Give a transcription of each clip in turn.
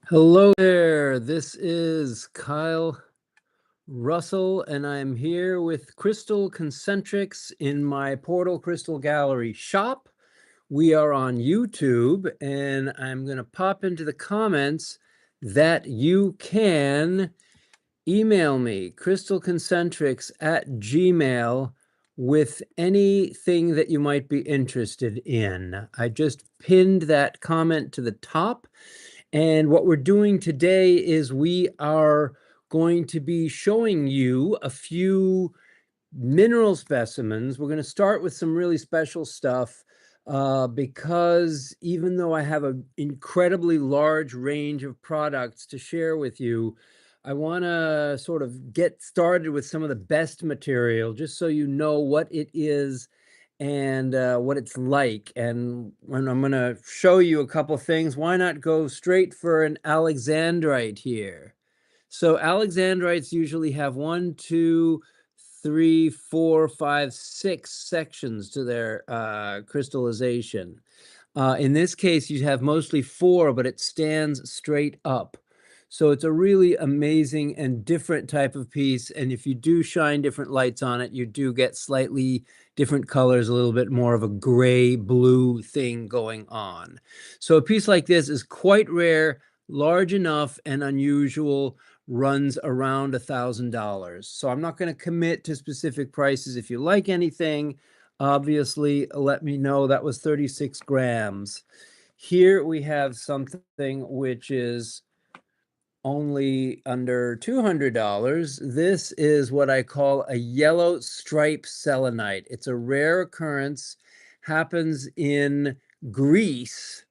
Hello there, this is Kyle Russell, and I'm here with Crystal Concentrics in my Portal Crystal Gallery shop. We are on YouTube, and I'm going to pop into the comments that you can email me, crystalconcentrics@gmail, with anything that you might be interested in. I just pinned that comment to the top. And what we're doing today is we are going to be showing you a few mineral specimens. We're going to start with some really special stuff because even though I have an incredibly large range of products to share with you, I want to sort of get started with some of the best material just so you know what it is and what it's like. And when I'm going to show you a couple things, why not go straight for an alexandrite here? So alexandrites usually have 1, 2, 3, 4, 5, 6 sections to their crystallization. In this case, you have mostly 4, but it stands straight up. So it's a really amazing and different type of piece. And if you do shine different lights on it, you do get slightly different colors, a little bit more of a gray blue thing going on. So a piece like this is quite rare, large enough and unusual, runs around $1,000. So I'm not going to commit to specific prices. If you like anything, obviously let me know. That was 36 grams. Here we have something which is only under $200. This is what I call a yellow stripe selenite. It's a rare occurrence, happens in Greece.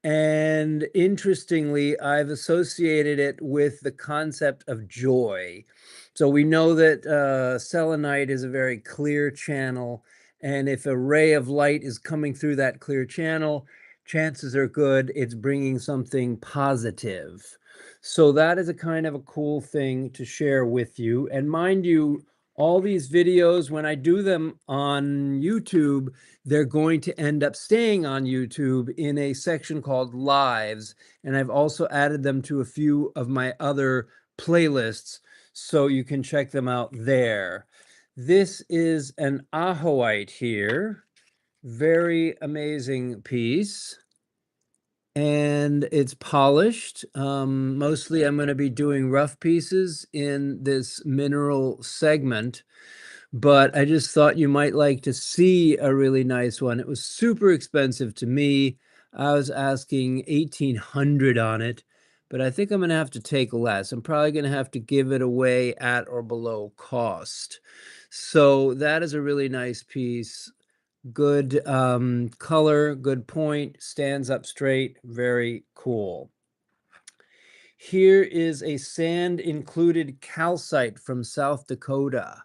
And interestingly, I've associated it with the concept of joy. So we know that selenite is a very clear channel. And if a ray of light is coming through that clear channel, chances are good it's bringing something positive. So that is a kind of a cool thing to share with you. And mind you, all these videos, when I do them on YouTube, they're going to end up staying on YouTube in a section called Lives. And I've also added them to a few of my other playlists, so you can check them out there. This is an ahoite here. Very amazing piece. And it's polished. Mostly I'm going to be doing rough pieces in this mineral segment, but I just thought you might like to see a really nice one. It was super expensive to me. I was asking 1,800 on it, but I think I'm going to have to take less. I'm probably going to have to give it away at or below cost. So that is a really nice piece. Good color, good point, stands up straight, very cool. Here is a sand included calcite from South Dakota.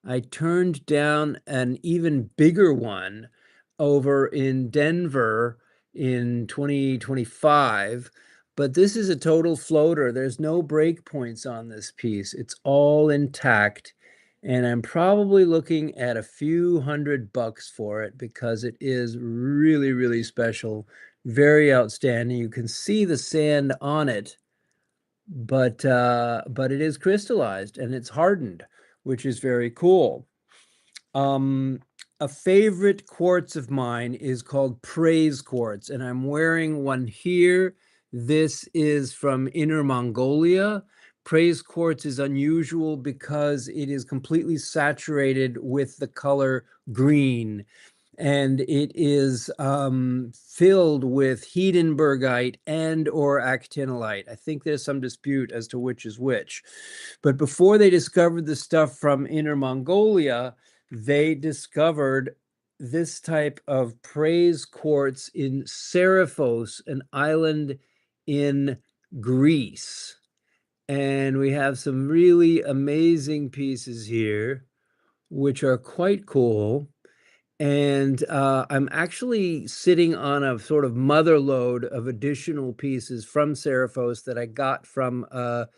I turned down an even bigger one over in Denver in 2025, but this is a total floater. There's no break points on this piece. It's all intact, and I'm probably looking at a few $100 for it because it is really, really special, very outstanding. You can see the sand on it, but it is crystallized and it's hardened, which is very cool. A favorite quartz of mine is called praise quartz, and I'm wearing one here. This is from Inner Mongolia. Praise quartz is unusual because it is completely saturated with the color green, and it is filled with Hedenbergite and or actinolite. I think there's some dispute as to which is which. But before they discovered the stuff from Inner Mongolia, they discovered this type of praise quartz in Seriphos, an island in Greece. And we have some really amazing pieces here, which are quite cool. And I'm actually sitting on a sort of mother load of additional pieces from Seriphos that I got from a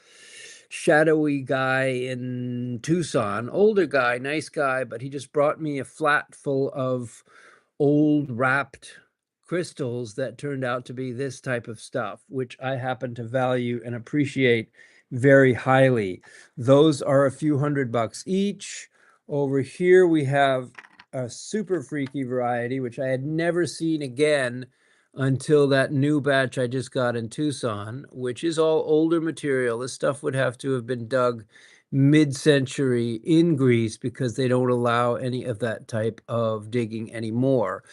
shadowy guy in Tucson, older guy, nice guy, but he just brought me a flat full of old wrapped crystals that turned out to be this type of stuff, which I happen to value and appreciate very highly. Those are a few $100 each. Over here we have a super freaky variety, which I had never seen again until that new batch I just got in Tucson, which is all older material. This stuff would have to have been dug mid-century in Greece because they don't allow any of that type of digging anymore.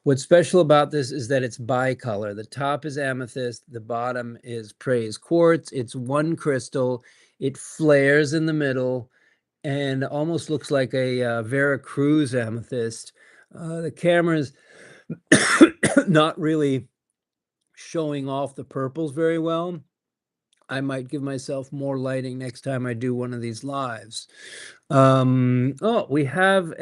What's special about this is that it's bicolor. The top is amethyst, the bottom is praise quartz. It's one crystal. It flares in the middle and almost looks like a Veracruz amethyst. The camera's not really showing off the purples very well. I might give myself more lighting next time I do one of these lives. Oh, we have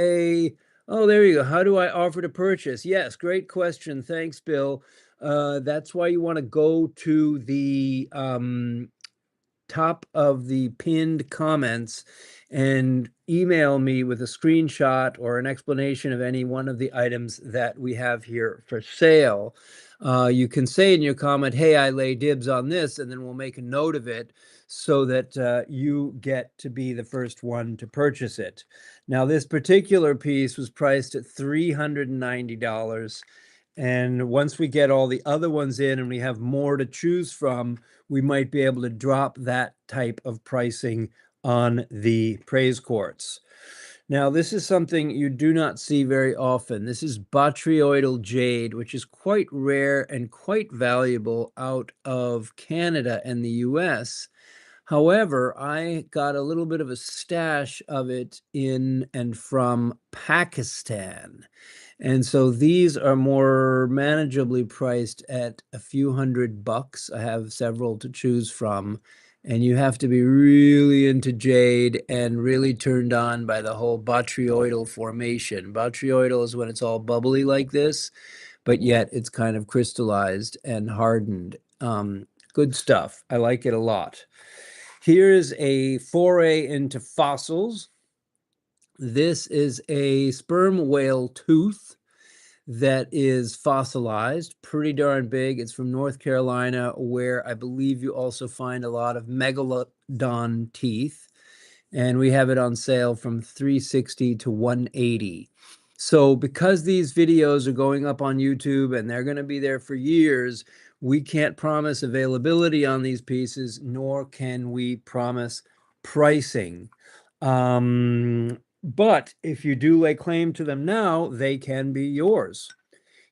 oh, there you go. How do I offer to purchase? Yes, great question. Thanks, Bill. That's why you want to go to the top of the pinned comments and email me with a screenshot or an explanation of any one of the items that we have here for sale. You can say in your comment, hey, I lay dibs on this, and then we'll make a note of it so that you get to be the first one to purchase it. Now, this particular piece was priced at $390. And once we get all the other ones in and we have more to choose from, we might be able to drop that type of pricing on the praise quartz. Now, this is something you do not see very often. This is botryoidal jade, which is quite rare and quite valuable out of Canada and the US. However, I got a little bit of a stash of it in and from Pakistan. And so these are more manageably priced at a few $100. I have several to choose from. And you have to be really into jade and really turned on by the whole botryoidal formation. Botryoidal is when it's all bubbly like this, but yet it's kind of crystallized and hardened. Good stuff. I like it a lot. Here's a foray into fossils. This is a sperm whale tooth that is fossilized, pretty darn big. It's from North Carolina, where I believe you also find a lot of megalodon teeth. And we have it on sale from $360 to $180. So because these videos are going up on YouTube and they're going to be there for years, we can't promise availability on these pieces, nor can we promise pricing. But if you do lay claim to them now, they can be yours.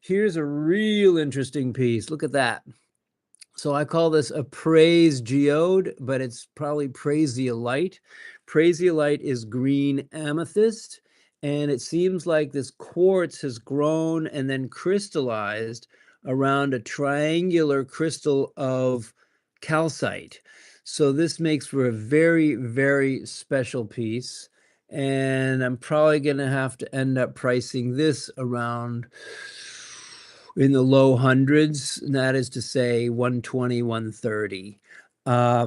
Here's a real interesting piece. Look at that. So I call this a praise geode, but it's probably prasiolite. Prasiolite is green amethyst, and it seems like this quartz has grown and then crystallized around a triangular crystal of calcite. So this makes for a very, very special piece. And I'm probably going to have to end up pricing this around in the low hundreds, and that is to say 120, 130.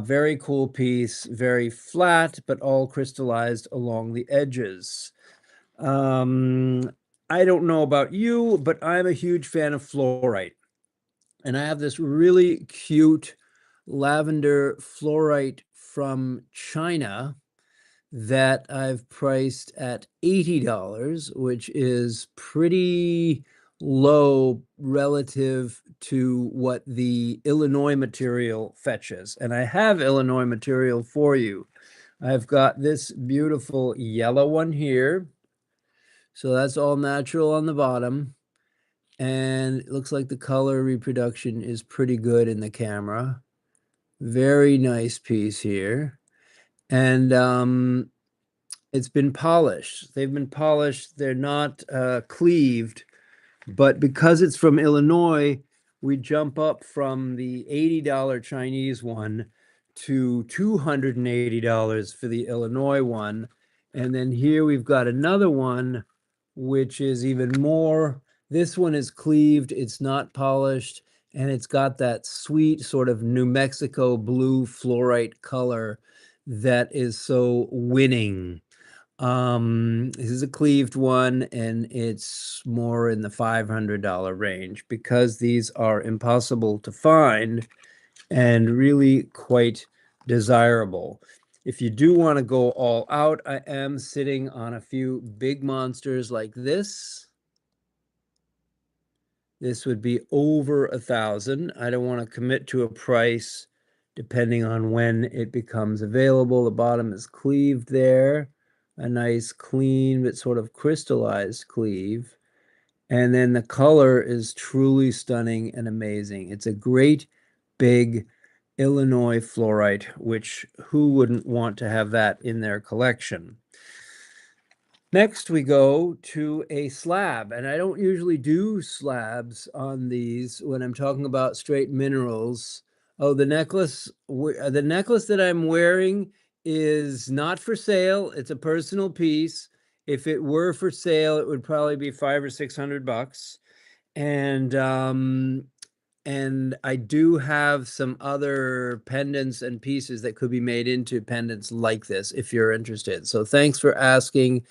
Very cool piece, very flat, but all crystallized along the edges. I don't know about you, but I'm a huge fan of fluorite. And I have this really cute lavender fluorite from China that I've priced at $80, which is pretty low relative to what the Illinois material fetches. And I have Illinois material for you. I've got this beautiful yellow one here. So that's all natural on the bottom. And it looks like the color reproduction is pretty good in the camera. Very nice piece here. And it's been polished. They've been polished. They're not cleaved. But because it's from Illinois, we jump up from the $80 Chinese one to $280 for the Illinois one. And then here we've got another one, which is even more. This one is cleaved. It's not polished. And it's got that sweet sort of New Mexico blue fluorite color that is so winning. This is a cleaved one, and it's more in the $500 range because these are impossible to find and really quite desirable. If you do want to go all out, I am sitting on a few big monsters like this. This would be over 1,000. I don't want to commit to a price depending on when it becomes available. The bottom is cleaved there, a nice clean but sort of crystallized cleave. And then the color is truly stunning and amazing. It's a great big Illinois fluorite, which who wouldn't want to have that in their collection? Next, we go to a slab, and I don't usually do slabs on these when I'm talking about straight minerals. Oh, the necklace that I'm wearing is not for sale. It's a personal piece. If it were for sale, it would probably be $500 or $600. And I do have some other pendants and pieces that could be made into pendants like this if you're interested. So thanks for asking.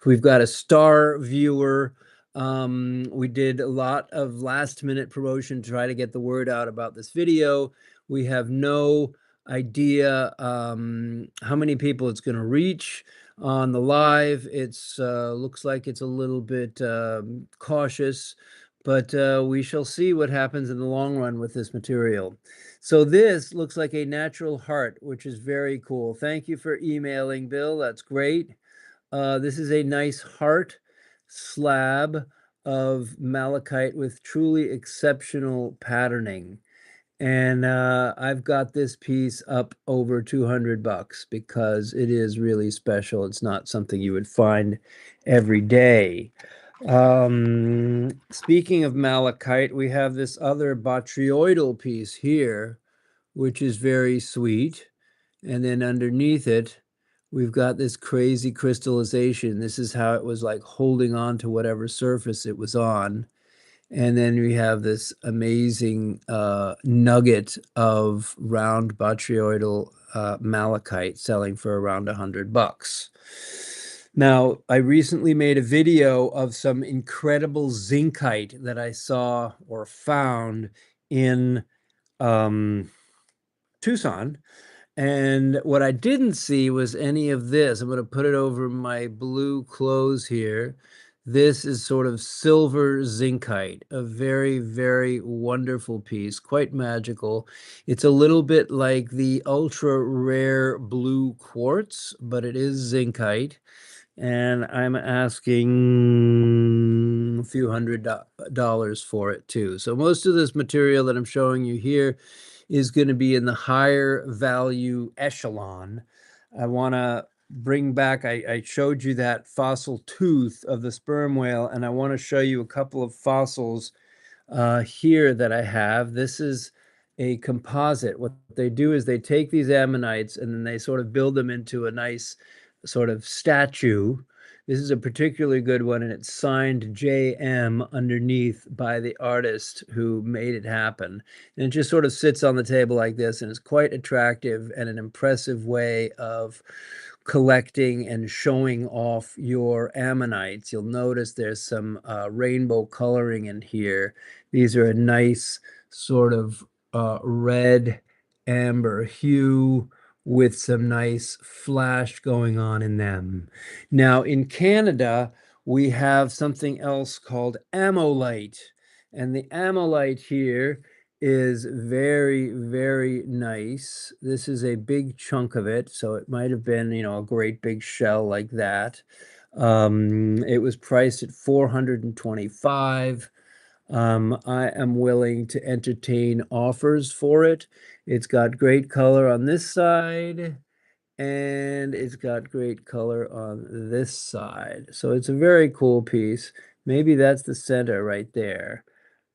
We've got a star viewer. We did a lot of last minute promotion to try to get the word out about this video. We have no idea how many people it's going to reach on the live. It's looks like it's a little bit cautious, but we shall see what happens in the long run with this material. So this looks like a natural heart, which is very cool. Thank you for emailing, Bill. That's great. This is a nice heart slab of malachite with truly exceptional patterning. And I've got this piece up over $200 because it is really special. It's not something you would find every day. Speaking of malachite, we have this other botryoidal piece here, which is very sweet. And then underneath it, we've got this crazy crystallization. This is how it was like holding on to whatever surface it was on. And then we have this amazing nugget of round botryoidal malachite selling for around $100. Now, I recently made a video of some incredible zincite that I saw or found in Tucson. And what I didn't see was any of this. I'm going to put it over my blue clothes here. This is sort of silver zincite, a very, very wonderful piece, quite magical. It's a little bit like the ultra rare blue quartz, but it is zincite. And I'm asking a few $100 for it too. So most of this material that I'm showing you here is going to be in the higher value echelon. I want to bring back, I showed you that fossil tooth of the sperm whale, and I want to show you a couple of fossils here that I have. This is a composite. What they do is they take these ammonites and then they sort of build them into a nice sort of statue. This is a particularly good one, and it's signed JM underneath by the artist who made it happen. And it just sort of sits on the table like this, and it's quite attractive and an impressive way of collecting and showing off your ammonites. You'll notice there's some rainbow coloring in here. These are a nice sort of red amber hue with some nice flash going on in them. Now in Canada, we have something else called amolite. And the amolite here is very, very nice. This is a big chunk of it, so it might have been, a great big shell like that. It was priced at $425. I am willing to entertain offers for it. It's got great color on this side, and it's got great color on this side. So it's a very cool piece. Maybe that's the center right there.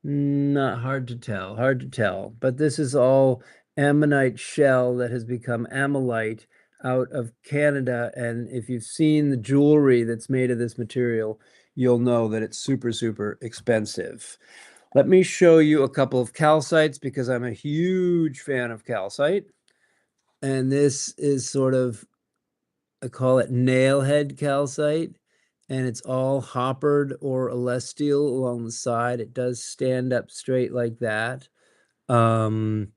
Not hard to tell, hard to tell. But this is all ammonite shell that has become amolite out of Canada. And if you've seen the jewelry that's made of this material, you'll know that it's super, super expensive. Let me show you a couple of calcites because I'm a huge fan of calcite. And this is sort of I call it nailhead calcite, and it's all hoppered or celestial along the side. It does stand up straight like that. And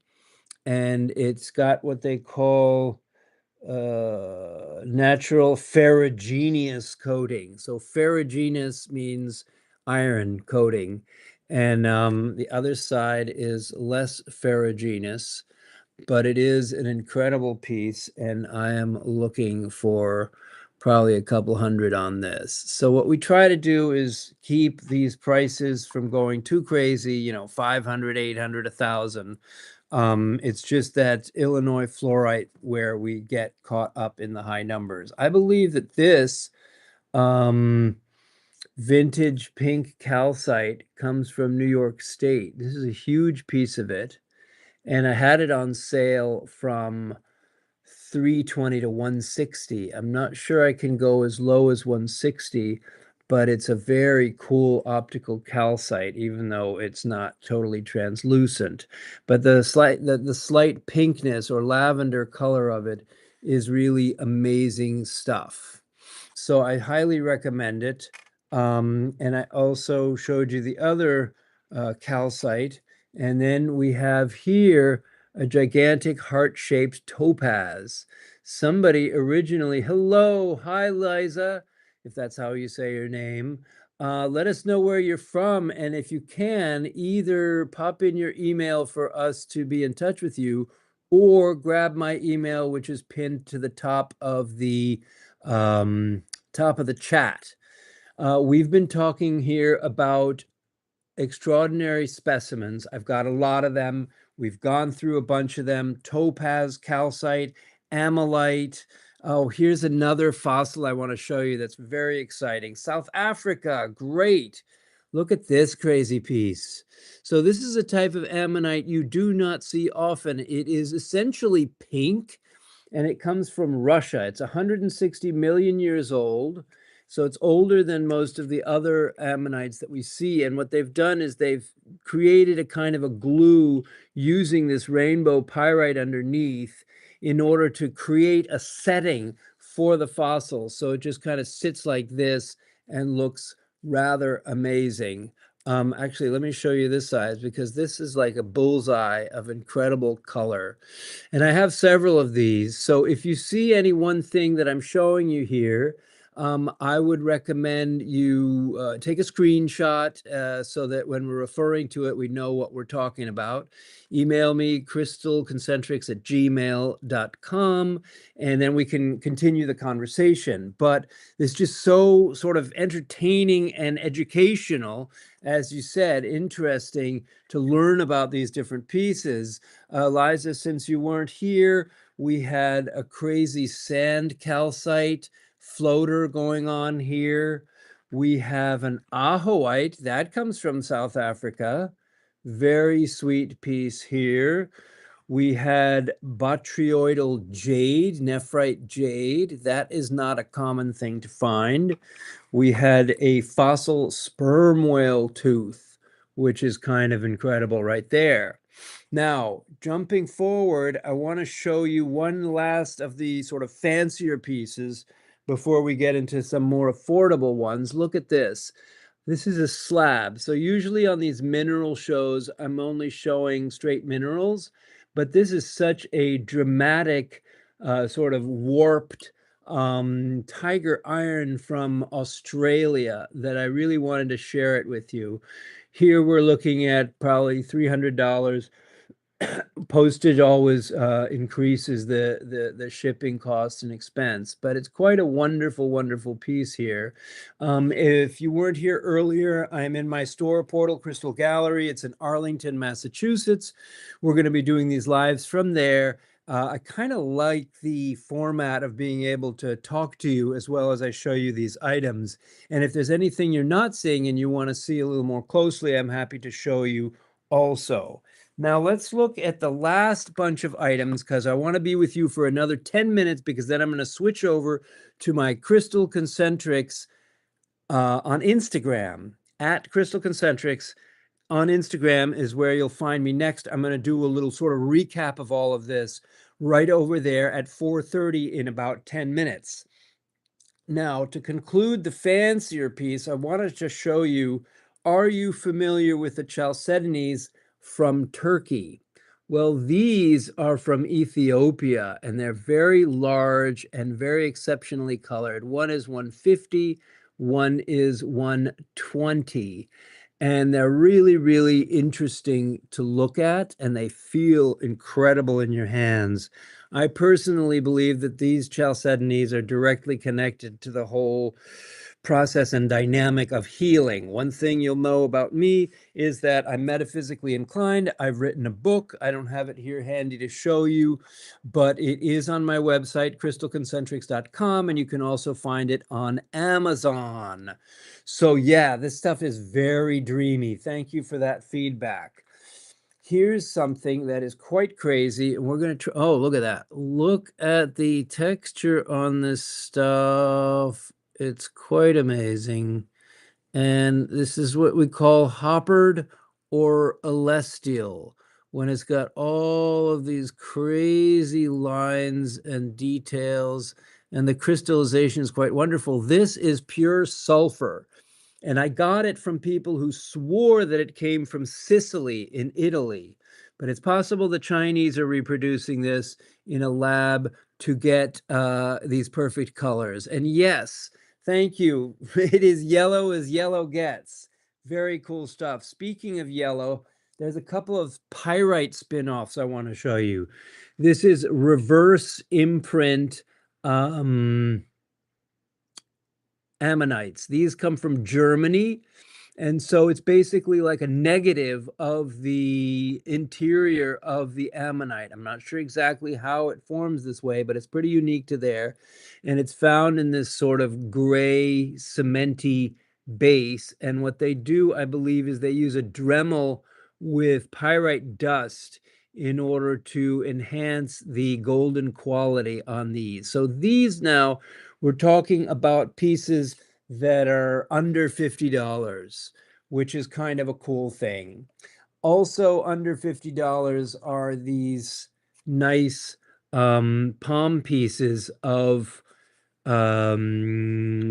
it's got what they call natural ferruginous coating. So ferruginous means iron coating, and the other side is less ferruginous, but it is an incredible piece, and I am looking for probably a couple hundred on this. So what we try to do is keep these prices from going too crazy, 500, 800, 1,000. It's just that Illinois fluorite where we get caught up in the high numbers. I believe that this um, vintage pink calcite comes from New York State. This is a huge piece of it, and I had it on sale from 320 to 160. I'm not sure I can go as low as 160, but it's a very cool optical calcite, even though it's not totally translucent. But the slight pinkness or lavender color of it is really amazing stuff. So I highly recommend it. And I also showed you the other calcite. And then we have here a gigantic heart-shaped topaz. Somebody originally, hello, hi Liza, if that's how you say your name. Let us know where you're from, and if you can, either pop in your email for us to be in touch with you, or grab my email, which is pinned to the um, top of the chat. We've been talking here about extraordinary specimens. I've got a lot of them. We've gone through a bunch of them: topaz, calcite, amylite. Oh, here's another fossil I want to show you that's very exciting. South Africa, great. Look at this crazy piece. So this is a type of ammonite you do not see often. It is essentially pink, and it comes from Russia. It's 160 million years old. So it's older than most of the other ammonites that we see. And what they've done is they've created a kind of a glue using this rainbow pyrite underneath in order to create a setting for the fossil. So it just kind of sits like this and looks rather amazing. Actually, let me show you this size, because this is like a bullseye of incredible color. And I have several of these. So if you see any one thing that I'm showing you here, I would recommend you take a screenshot so that when we're referring to it, we know what we're talking about. Email me, crystalconcentrics@gmail.com, and then we can continue the conversation. But it's just so sort of entertaining and educational, as you said, interesting to learn about these different pieces. Liza, since you weren't here, we had a crazy sand calcite floater going on here. We have an ahoite that comes from South Africa. Very sweet piece here. We had botryoidal jade, nephrite jade. That is not a common thing to find. We had a fossil sperm whale tooth, which is kind of incredible right there. Now, jumping forward, I want to show you one last of the sort of fancier pieces before we get into some more affordable ones. Look at this. This is a slab. So usually on these mineral shows, I'm only showing straight minerals, but this is such a dramatic, sort of warped tiger iron from Australia that I really wanted to share it with you. Here we're looking at probably $300. Postage always increases the shipping costs and expense, but it's quite a wonderful, wonderful piece here. If you weren't here earlier, I'm in my store, Portal Crystal Gallery. It's in Arlington, Massachusetts. We're going to be doing these lives from there. I kind of like the format of being able to talk to you as well as I show you these items. And if there's anything you're not seeing and you want to see a little more closely, I'm happy to show you also. Now let's look at the last bunch of items, because I want to be with you for another 10 minutes, because then I'm going to switch over to my Crystal Concentrics on Instagram. At Crystal Concentrics on Instagram is where you'll find me next. I'm going to do a little sort of recap of all of this right over there at 4:30 in about 10 minutes. Now, to conclude the fancier piece, I wanted to show you, are you familiar with the chalcedonies from Turkey? Well, these are from Ethiopia, and they're very large and very exceptionally colored. One is 150, one is 120. And they're really, really interesting to look at, and they feel incredible in your hands. I personally believe that these chalcedonies are directly connected to the whole process and dynamic of healing. One thing you'll know about me is that I'm metaphysically inclined. I've written a book. I don't have it here handy to show you, but it is on my website, crystalconcentrics.com, and you can also find it on Amazon. So yeah, this stuff is very dreamy. Thank you for that feedback. Here's something that is quite crazy, and we're going to try. Oh, look at that. Look at the texture on this stuff. It's quite amazing. And this is what we call hoppered or celestial, when it's got all of these crazy lines and details, and the crystallization is quite wonderful. This is pure sulfur. And I got it from people who swore that it came from Sicily in Italy. But it's possible the Chinese are reproducing this in a lab to get these perfect colors. And yes, thank you. It is yellow as yellow gets. Very cool stuff. Speaking of yellow, there's a couple of pyrite spin-offs I want to show you. This is reverse imprint ammonites. These come from Germany. And so it's basically like a negative of the interior of the ammonite. I'm not sure exactly how it forms this way, but it's pretty unique to there. And it's found in this sort of gray, cementy base. And what they do, I believe, is they use a Dremel with pyrite dust in order to enhance the golden quality on these. So these now, we're talking about pieces that are under $50, which is kind of a cool thing. Also under $50 are these nice palm pieces of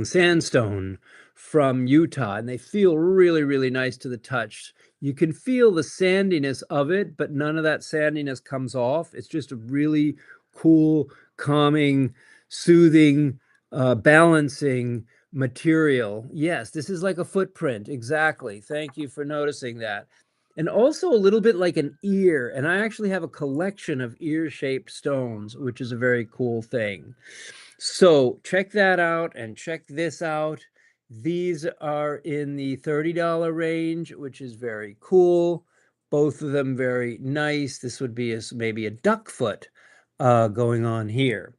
sandstone from Utah, and they feel really, really nice to the touch. You can feel the sandiness of it, but none of that sandiness comes off. It's just a really cool, calming, soothing, balancing material. Yes, this is like a footprint. Exactly. Thank you for noticing that. And also a little bit like an ear. And I actually have a collection of ear-shaped stones, which is a very cool thing. So check that out and check this out. These are in the $30 range, which is very cool. Both of them very nice. This would be maybe a duck foot going on here.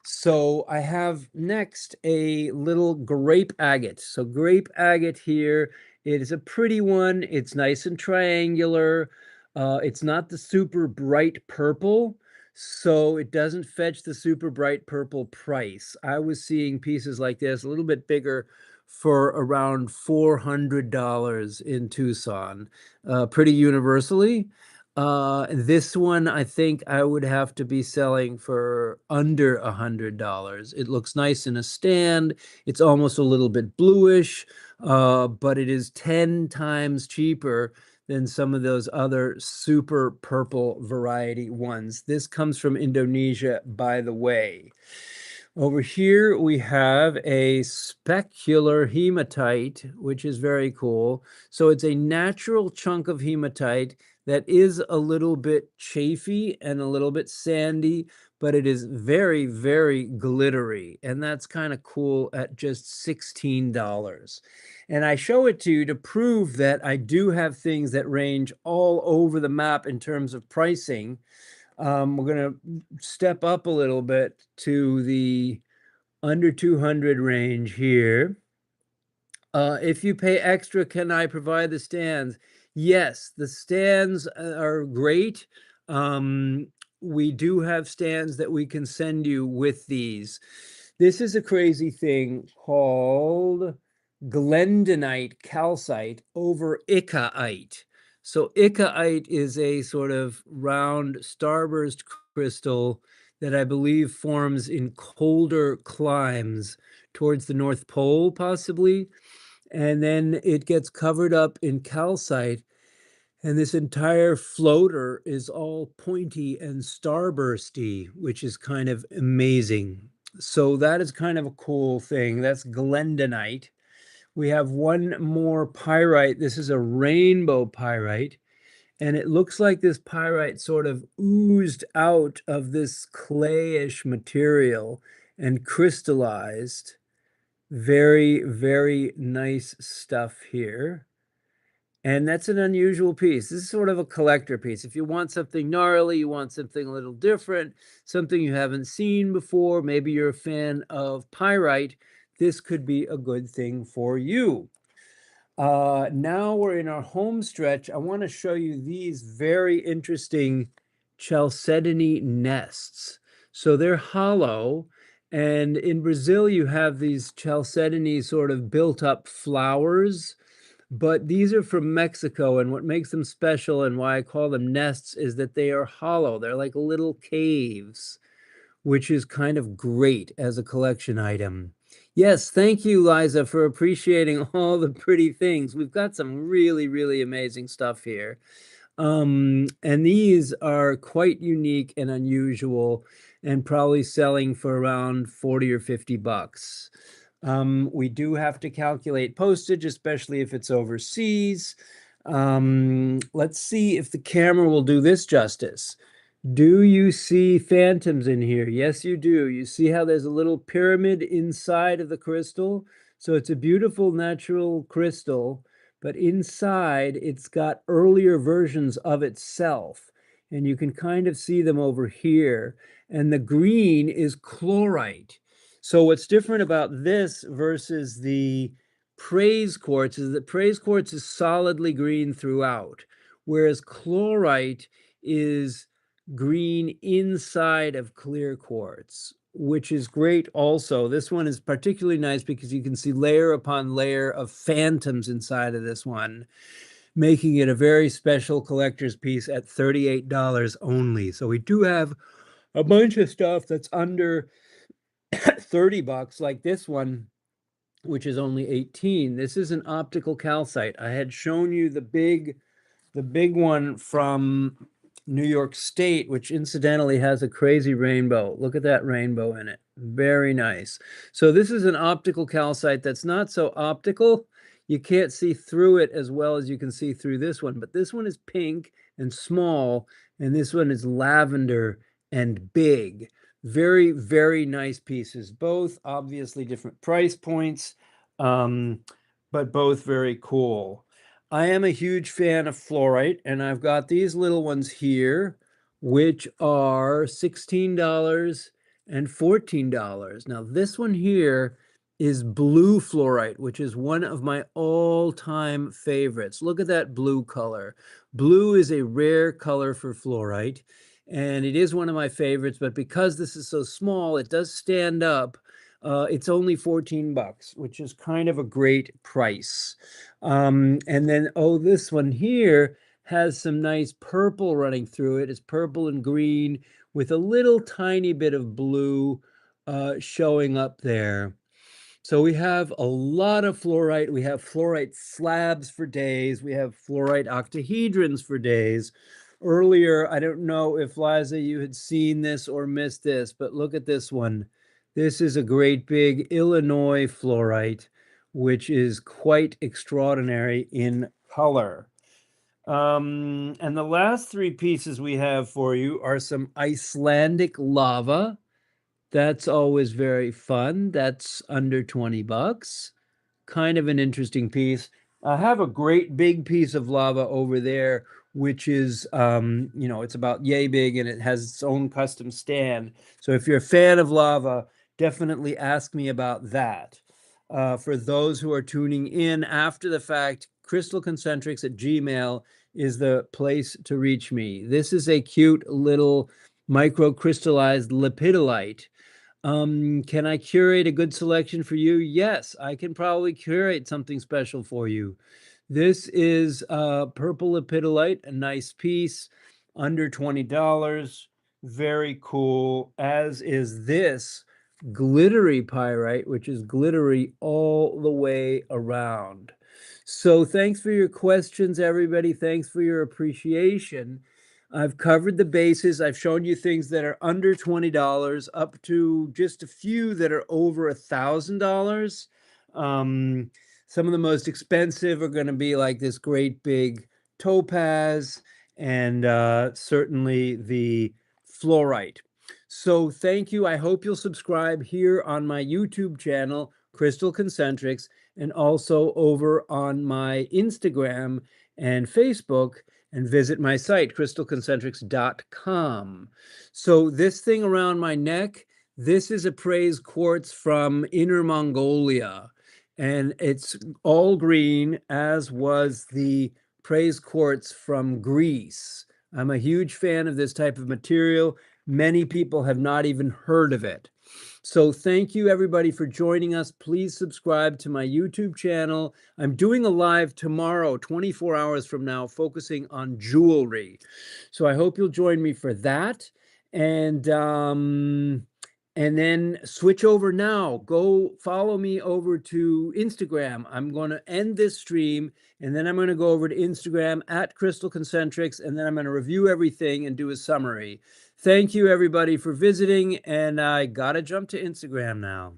So I have next a little grape agate. So grape agate here, it is a pretty one. It's nice and triangular. It's not the super bright purple, so it doesn't fetch the super bright purple price. I was seeing pieces like this, a little bit bigger, for around $400 in Tucson, pretty universally. This one, I think I would have to be selling for under $100. It looks nice in a stand. It's almost a little bit bluish, but it is 10 times cheaper than some of those other super purple variety ones. This comes from Indonesia, by the way. Over here, we have a specular hematite, which is very cool. So it's a natural chunk of hematite that is a little bit chafy and a little bit sandy, but it is very, very glittery. And that's kind of cool at just $16. And I show it to you to prove that I do have things that range all over the map in terms of pricing. We're going to step up a little bit to the under 200 range here. If you pay extra, can I provide the stands? Yes, the stands are great. We do have stands that we can send you with these. This is a crazy thing called glendonite calcite over icaite. So icaite is a sort of round starburst crystal that I believe forms in colder climes towards the North Pole, possibly. And then it gets covered up in calcite, and this entire floater is all pointy and starbursty, which is kind of amazing. So that is kind of a cool thing. That's glendenite. We have one more pyrite. This is a rainbow pyrite. And it looks like this pyrite sort of oozed out of this clayish material and crystallized. Very, very nice stuff here. And that's an unusual piece. This is sort of a collector piece. If you want something gnarly, you want something a little different, something you haven't seen before, maybe you're a fan of pyrite, this could be a good thing for you. Now we're in our home stretch. I want to show you these very interesting chalcedony nests. So they're hollow, and in Brazil you have these chalcedony sort of built up flowers, but these are from Mexico, and what makes them special and why I call them nests is that they are hollow. They're like little caves, which is kind of great as a collection item. Yes, thank you, Liza, for appreciating all the pretty things. We've got some really, really amazing stuff here. And these are quite unique and unusual and probably selling for around 40 or 50 bucks. We do have to calculate postage, especially if it's overseas. Let's see if the camera will do this justice. Do you see phantoms in here? Yes, you do. You see how there's a little pyramid inside of the crystal? So it's a beautiful natural crystal, but inside it's got earlier versions of itself. And you can kind of see them over here. And the green is chlorite. So what's different about this versus the praise quartz is that praise quartz is solidly green throughout, whereas chlorite is green inside of clear quartz, which is great also. This one is particularly nice because you can see layer upon layer of phantoms inside of this one, making it a very special collector's piece at $38 only. So we do have a bunch of stuff that's under 30 bucks, like this one, which is only 18. This is an optical calcite. I had shown you the big one from New York State, which incidentally has a crazy rainbow. Look at that rainbow in it. Very nice. So this is an optical calcite that's not so optical. You can't see through it as well as you can see through this one, but this one is pink and small, and this one is lavender and big. Very, very nice pieces. Both obviously different price points, but both very cool. I am a huge fan of fluorite, and I've got these little ones here, which are $16 and $14. Now, this one here is blue fluorite, which is one of my all-time favorites. Look at that blue color. Blue is a rare color for fluorite, and it is one of my favorites, but because this is so small, it does stand up. It's only 14 bucks, which is kind of a great price. And then, oh, this one here has some nice purple running through it. It's purple and green with a little tiny bit of blue showing up there. So we have a lot of fluorite. We have fluorite slabs for days. We have fluorite octahedrons for days. Earlier, I don't know if Liza, you had seen this or missed this, but look at this one. This is a great big Illinois fluorite, which is quite extraordinary in color. And the last three pieces we have for you are some Icelandic lava. That's always very fun. That's under 20 bucks. Kind of an interesting piece. I have a great big piece of lava over there, which is, it's about yay big and it has its own custom stand. So if you're a fan of lava, definitely ask me about that. For those who are tuning in after the fact, crystalconcentrics@gmail is the place to reach me. This is a cute little microcrystallized lepidolite. Can I curate a good selection for you? Yes, I can probably curate something special for you. This is purple lepidolite, a nice piece, under $20. Very cool, as is this glittery pyrite, which is glittery all the way around. So thanks for your questions, everybody. Thanks for your appreciation. I've covered the bases. I've shown you things that are under $20 up to just a few that are over $1,000. Some of the most expensive are going to be like this great big topaz and certainly the fluorite. So thank you. I hope you'll subscribe here on my YouTube channel, Crystal Concentrics, and also over on my Instagram and Facebook, and visit my site, crystalconcentrics.com. So this thing around my neck, this is a praise quartz from Inner Mongolia, and it's all green, as was the praise quartz from Greece. I'm a huge fan of this type of material. Many people have not even heard of it. So thank you, everybody, for joining us. Please subscribe to my YouTube channel. I'm doing a live tomorrow, 24 hours from now, focusing on jewelry. So I hope you'll join me for that. And then switch over now. Go follow me over to Instagram. I'm going to end this stream, and then I'm going to go over to Instagram at Crystal Concentrics, and then I'm going to review everything and do a summary. Thank you, everybody, for visiting, and I got to jump to Instagram now.